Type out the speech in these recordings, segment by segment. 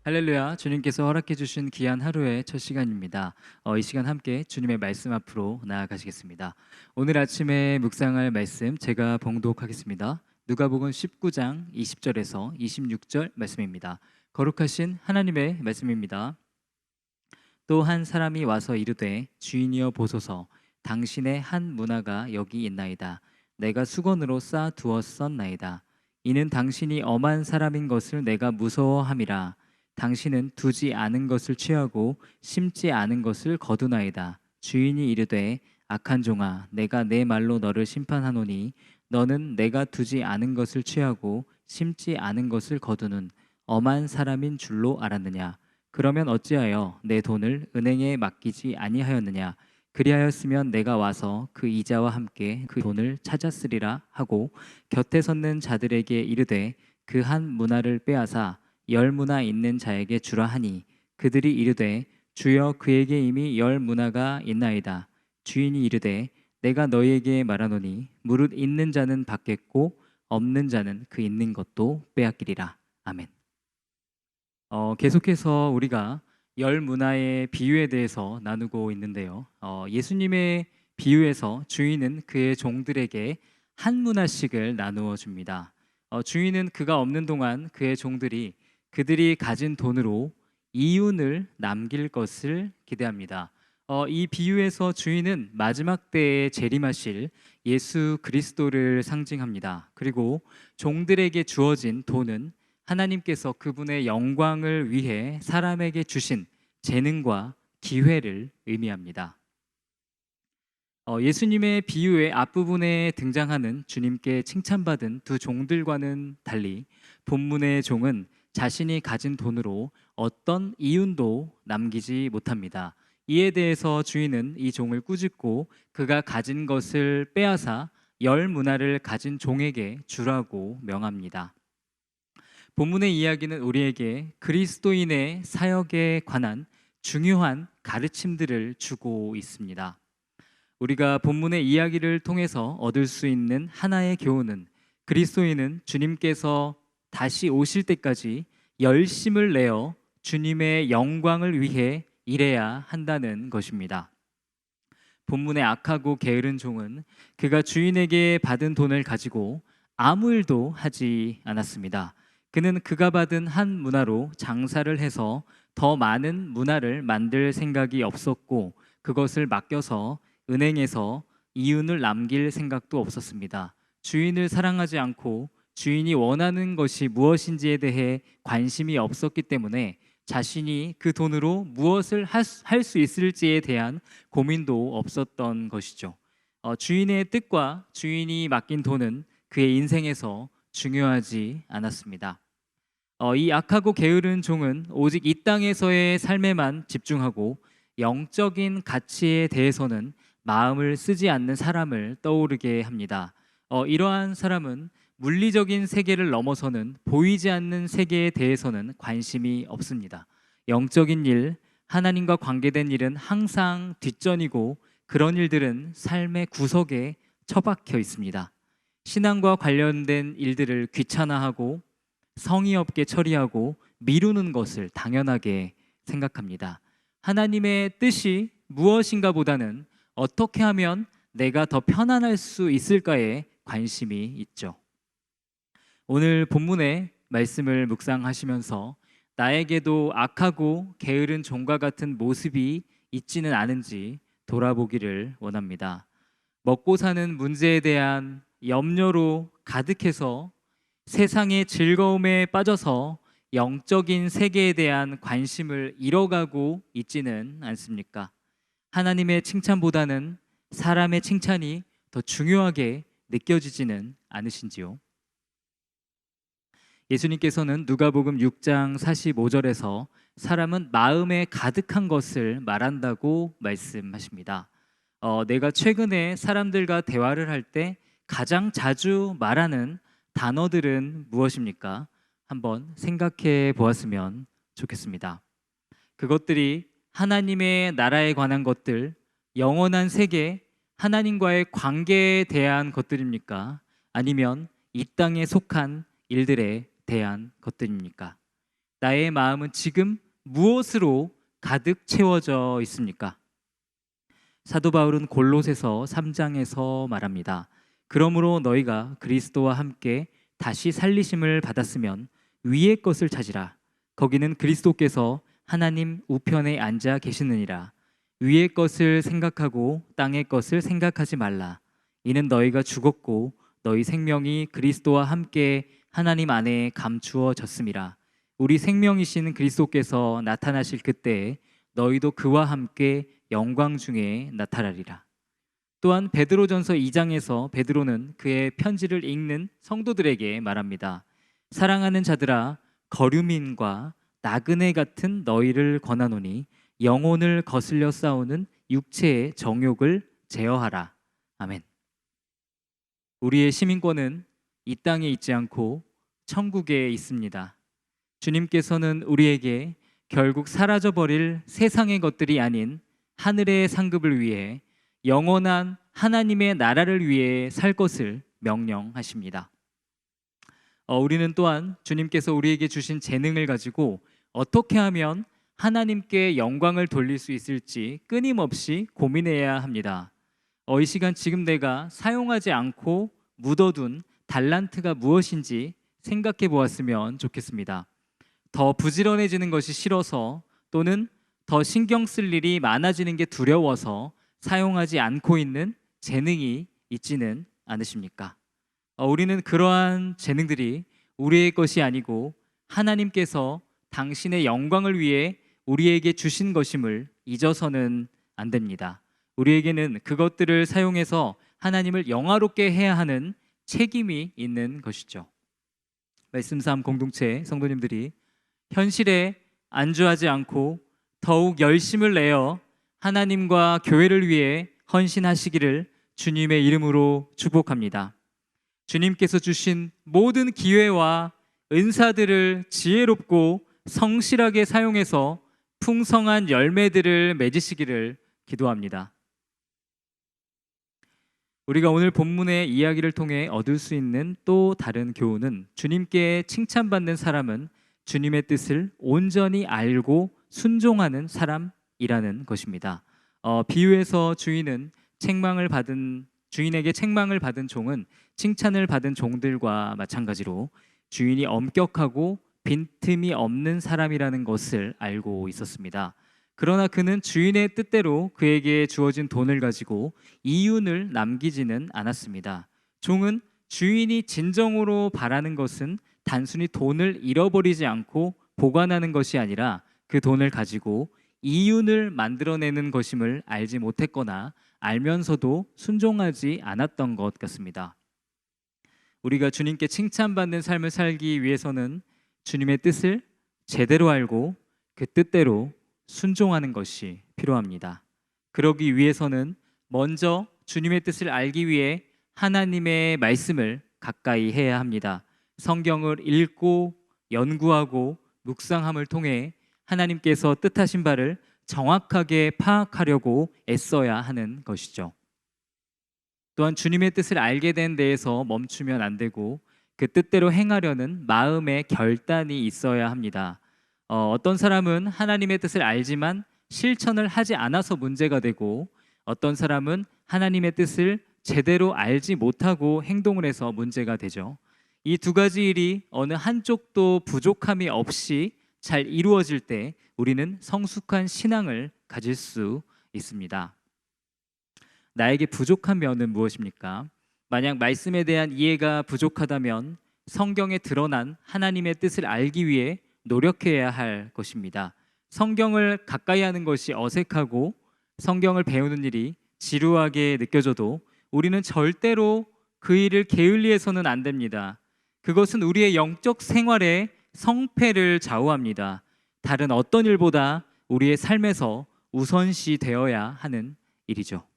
할렐루야, 주님께서 허락해 주신 귀한 하루의 첫 시간입니다. 이 시간 함께 주님의 말씀 앞으로 나아가시겠습니다. 오늘 아침에 묵상할 말씀 제가 봉독하겠습니다. 누가복음 19장 20절에서 26절 말씀입니다. 거룩하신 하나님의 말씀입니다. 또 한 사람이 와서 이르되 주인이여 보소서, 당신의 한 문화가 여기 있나이다. 내가 수건으로 싸 두었었나이다. 이는 당신이 엄한 사람인 것을 내가 무서워함이라. 당신은 두지 않은 것을 취하고 심지 않은 것을 거두나이다. 주인이 이르되 악한 종아, 내가 내 말로 너를 심판하노니 너는 내가 두지 않은 것을 취하고 심지 않은 것을 거두는 엄한 사람인 줄로 알았느냐? 그러면 어찌하여 내 돈을 은행에 맡기지 아니하였느냐? 그리하였으면 내가 와서 그 이자와 함께 그 돈을 찾았으리라 하고 곁에 섰는 자들에게 이르되 그 한 문화를 빼앗아 열 문화 있는 자에게 주라 하니 그들이 이르되 주여 그에게 이미 열 문화가 있나이다. 주인이 이르되 내가 너희에게 말하노니 무릇 있는 자는 받겠고 없는 자는 그 있는 것도 빼앗기리라. 아멘. 계속해서 우리가 열 문화의 비유에 대해서 나누고 있는데요. 예수님의 비유에서 주인은 그의 종들에게 한 문화씩을 나누어 줍니다. 주인은 그가 없는 동안 그의 종들이 그들이 가진 돈으로 이윤을 남길 것을 기대합니다. 이 비유에서 주인은 마지막 때에 재림하실 예수 그리스도를 상징합니다. 그리고 종들에게 주어진 돈은 하나님께서 그분의 영광을 위해 사람에게 주신 재능과 기회를 의미합니다. 예수님의 비유의 앞부분에 등장하는 주님께 칭찬받은 두 종들과는 달리 본문의 종은 자신이 가진 돈으로 어떤 이윤도 남기지 못합니다. 이에 대해서 주인은 이 종을 꾸짖고 그가 가진 것을 빼앗아 열 문화를 가진 종에게 주라고 명합니다. 본문의 이야기는 우리에게 그리스도인의 사역에 관한 중요한 가르침들을 주고 있습니다. 우리가 본문의 이야기를 통해서 얻을 수 있는 하나의 교훈은 그리스도인은 주님께서 다시 오실 때까지 열심을 내어 주님의 영광을 위해 일해야 한다는 것입니다. 본문의 악하고 게으른 종은 그가 주인에게 받은 돈을 가지고 아무 일도 하지 않았습니다. 그는 그가 받은 한 문화로 장사를 해서 더 많은 문화를 만들 생각이 없었고 그것을 맡겨서 은행에서 이윤을 남길 생각도 없었습니다. 주인을 사랑하지 않고 주인이 원하는 것이 무엇인지에 대해 관심이 없었기 때문에 자신이 그 돈으로 무엇을 할 수 있을지에 대한 고민도 없었던 것이죠. 주인의 뜻과 주인이 맡긴 돈은 그의 인생에서 중요하지 않았습니다. 이 악하고 게으른 종은 오직 이 땅에서의 삶에만 집중하고 영적인 가치에 대해서는 마음을 쓰지 않는 사람을 떠오르게 합니다. 이러한 사람은 물리적인 세계를 넘어서는 보이지 않는 세계에 대해서는 관심이 없습니다. 영적인 일, 하나님과 관계된 일은 항상 뒷전이고 그런 일들은 삶의 구석에 처박혀 있습니다. 신앙과 관련된 일들을 귀찮아하고 성의 없게 처리하고 미루는 것을 당연하게 생각합니다. 하나님의 뜻이 무엇인가 보다는 어떻게 하면 내가 더 편안할 수 있을까에 관심이 있죠. 오늘 본문의 말씀을 묵상하시면서 나에게도 악하고 게으른 종과 같은 모습이 있지는 않은지 돌아보기를 원합니다. 먹고 사는 문제에 대한 염려로 가득해서 세상의 즐거움에 빠져서 영적인 세계에 대한 관심을 잃어가고 있지는 않습니까? 하나님의 칭찬보다는 사람의 칭찬이 더 중요하게 느껴지지는 않으신지요? 예수님께서는 누가복음 6장 45절에서 사람은 마음에 가득한 것을 말한다고 말씀하십니다. 내가 최근에 사람들과 대화를 할 때 가장 자주 말하는 단어들은 무엇입니까? 한번 생각해 보았으면 좋겠습니다. 그것들이 하나님의 나라에 관한 것들, 영원한 세계, 하나님과의 관계에 대한 것들입니까? 아니면 이 땅에 속한 일들에 대한 것들입니까? 나의 마음은 지금 무엇으로 가득 채워져 있습니까? 사도 바울은 골로새서 3장에서 말합니다. 그러므로 너희가 그리스도와 함께 다시 살리심을 받았으면 위의 것을 찾으라. 거기는 그리스도께서 하나님 우편에 앉아 계시느니라. 위의 것을 생각하고 땅의 것을 생각하지 말라. 이는 너희가 죽었고 너희 생명이 그리스도와 함께 하나님 안에 감추어졌음이라. 우리 생명이신 그리스도께서 나타나실 그때에 너희도 그와 함께 영광 중에 나타나리라. 또한 베드로전서 2장에서 베드로는 그의 편지를 읽는 성도들에게 말합니다. 사랑하는 자들아, 거류민과 나그네 같은 너희를 권하노니 영혼을 거슬려 싸우는 육체의 정욕을 제어하라. 아멘. 우리의 시민권은 이 땅에 있지 않고 천국에 있습니다. 주님께서는 우리에게 결국 사라져버릴 세상의 것들이 아닌 하늘의 상급을 위해 영원한 하나님의 나라를 위해 살 것을 명령하십니다. 우리는 또한 주님께서 우리에게 주신 재능을 가지고 어떻게 하면 하나님께 영광을 돌릴 수 있을지 끊임없이 고민해야 합니다. 이 시간 지금 내가 사용하지 않고 묻어둔 달란트가 무엇인지 생각해 보았으면 좋겠습니다. 더 부지런해지는 것이 싫어서 또는 더 신경 쓸 일이 많아지는 게 두려워서 사용하지 않고 있는 재능이 있지는 않으십니까? 우리는 그러한 재능들이 우리의 것이 아니고 하나님께서 당신의 영광을 위해 우리에게 주신 것임을 잊어서는 안 됩니다. 우리에게는 그것들을 사용해서 하나님을 영화롭게 해야 하는 책임이 있는 것이죠. 말씀 삶 공동체 성도님들이 현실에 안주하지 않고 더욱 열심을 내어 하나님과 교회를 위해 헌신하시기를 주님의 이름으로 축복합니다. 주님께서 주신 모든 기회와 은사들을 지혜롭고 성실하게 사용해서 풍성한 열매들을 맺으시기를 기도합니다. 우리가 오늘 본문의 이야기를 통해 얻을 수 있는 또 다른 교훈은 주님께 칭찬받는 사람은 주님의 뜻을 온전히 알고 순종하는 사람이라는 것입니다. 비유에서 주인에게 책망을 받은 종은 칭찬을 받은 종들과 마찬가지로 주인이 엄격하고 빈틈이 없는 사람이라는 것을 알고 있었습니다. 그러나 그는 주인의 뜻대로 그에게 주어진 돈을 가지고 이윤을 남기지는 않았습니다. 종은 주인이 진정으로 바라는 것은 단순히 돈을 잃어버리지 않고 보관하는 것이 아니라 그 돈을 가지고 이윤을 만들어내는 것임을 알지 못했거나 알면서도 순종하지 않았던 것 같습니다. 우리가 주님께 칭찬받는 삶을 살기 위해서는 주님의 뜻을 제대로 알고 그 뜻대로 순종하는 것이 필요합니다. 그러기 위해서는 먼저 주님의 뜻을 알기 위해 하나님의 말씀을 가까이 해야 합니다. 성경을 읽고 연구하고 묵상함을 통해 하나님께서 뜻하신 바를 정확하게 파악하려고 애써야 하는 것이죠. 또한 주님의 뜻을 알게 된 데에서 멈추면 안 되고 그 뜻대로 행하려는 마음의 결단이 있어야 합니다. 어떤 사람은 하나님의 뜻을 알지만 실천을 하지 않아서 문제가 되고 어떤 사람은 하나님의 뜻을 제대로 알지 못하고 행동을 해서 문제가 되죠. 이 두 가지 일이 어느 한쪽도 부족함이 없이 잘 이루어질 때 우리는 성숙한 신앙을 가질 수 있습니다. 나에게 부족한 면은 무엇입니까? 만약 말씀에 대한 이해가 부족하다면 성경에 드러난 하나님의 뜻을 알기 위해 노력해야 할 것입니다. 성경을 가까이 하는 것이 어색하고 성경을 배우는 일이 지루하게 느껴져도 우리는 절대로 그 일을 게을리해서는 안 됩니다. 그것은 우리의 영적 생활에 성패를 좌우합니다. 다른 어떤 일보다 우리의 삶에서 우선시 되어야 하는 일이죠.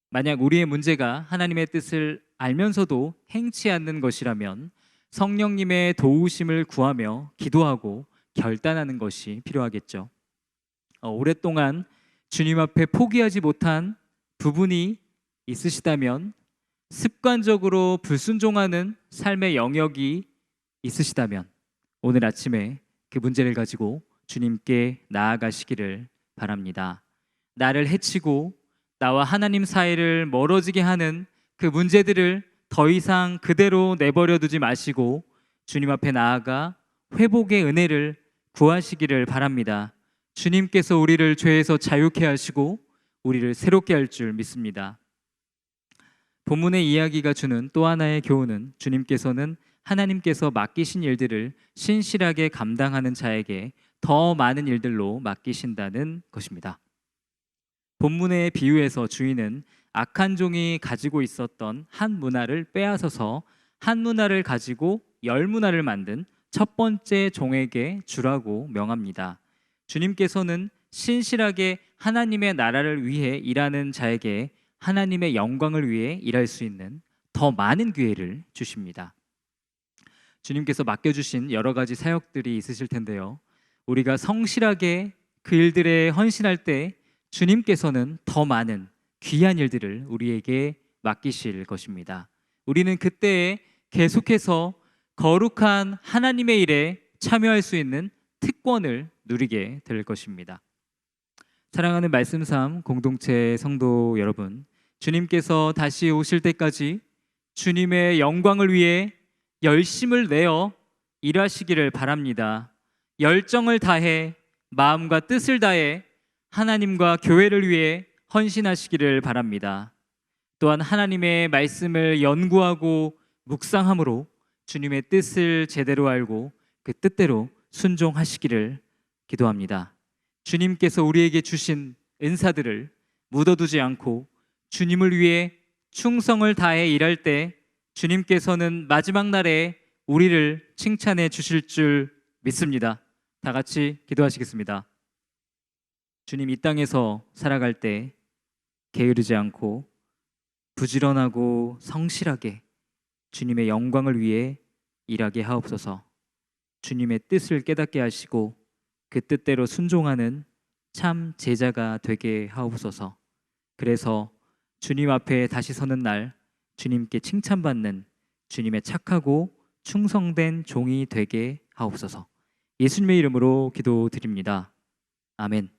만약 우리의 문제가 하나님의 뜻을 알면서도 행치 않는 것이라면 성령님의 도우심을 구하며 기도하고 결단하는 것이 필요하겠죠. 오랫동안 주님 앞에 포기하지 못한 부분이 있으시다면, 습관적으로 불순종하는 삶의 영역이 있으시다면 오늘 아침에 그 문제를 가지고 주님께 나아가시기를 바랍니다. 나를 해치고 나와 하나님 사이를 멀어지게 하는 그 문제들을 더 이상 그대로 내버려 두지 마시고 주님 앞에 나아가 회복의 은혜를 구하시기를 바랍니다. 주님께서 우리를 죄에서 자유케 하시고 우리를 새롭게 할 줄 믿습니다. 본문의 이야기가 주는 또 하나의 교훈은 주님께서는 하나님께서 맡기신 일들을 신실하게 감당하는 자에게 더 많은 일들로 맡기신다는 것입니다. 본문의 비유에서 주인은 악한 종이 가지고 있었던 한 문화를 빼앗아서 한 문화를 가지고 10문화를 만든 첫 번째 종에게 주라고 명합니다. 주님께서는 신실하게 하나님의 나라를 위해 일하는 자에게 하나님의 영광을 위해 일할 수 있는 더 많은 기회를 주십니다. 주님께서 맡겨주신 여러 가지 사역들이 있으실 텐데요. 우리가 성실하게 그 일들에 헌신할 때 주님께서는 더 많은 귀한 일들을 우리에게 맡기실 것입니다. 우리는 그때에 계속해서 거룩한 하나님의 일에 참여할 수 있는 특권을 누리게 될 것입니다. 사랑하는 말씀 삶 공동체 성도 여러분, 주님께서 다시 오실 때까지 주님의 영광을 위해 열심을 내어 일하시기를 바랍니다. 열정을 다해 마음과 뜻을 다해 하나님과 교회를 위해 헌신하시기를 바랍니다. 또한 하나님의 말씀을 연구하고 묵상함으로 주님의 뜻을 제대로 알고 그 뜻대로 순종하시기를 기도합니다. 주님께서 우리에게 주신 은사들을 묻어두지 않고 주님을 위해 충성을 다해 일할 때 주님께서는 마지막 날에 우리를 칭찬해 주실 줄 믿습니다. 다 같이 기도하시겠습니다. 주님, 이 땅에서 살아갈 때 게으르지 않고 부지런하고 성실하게 주님의 영광을 위해 일하게 하옵소서. 주님의 뜻을 깨닫게 하시고 그 뜻대로 순종하는 참 제자가 되게 하옵소서. 그래서 주님 앞에 다시 서는 날 주님께 칭찬받는 주님의 착하고 충성된 종이 되게 하옵소서. 예수님의 이름으로 기도드립니다. 아멘.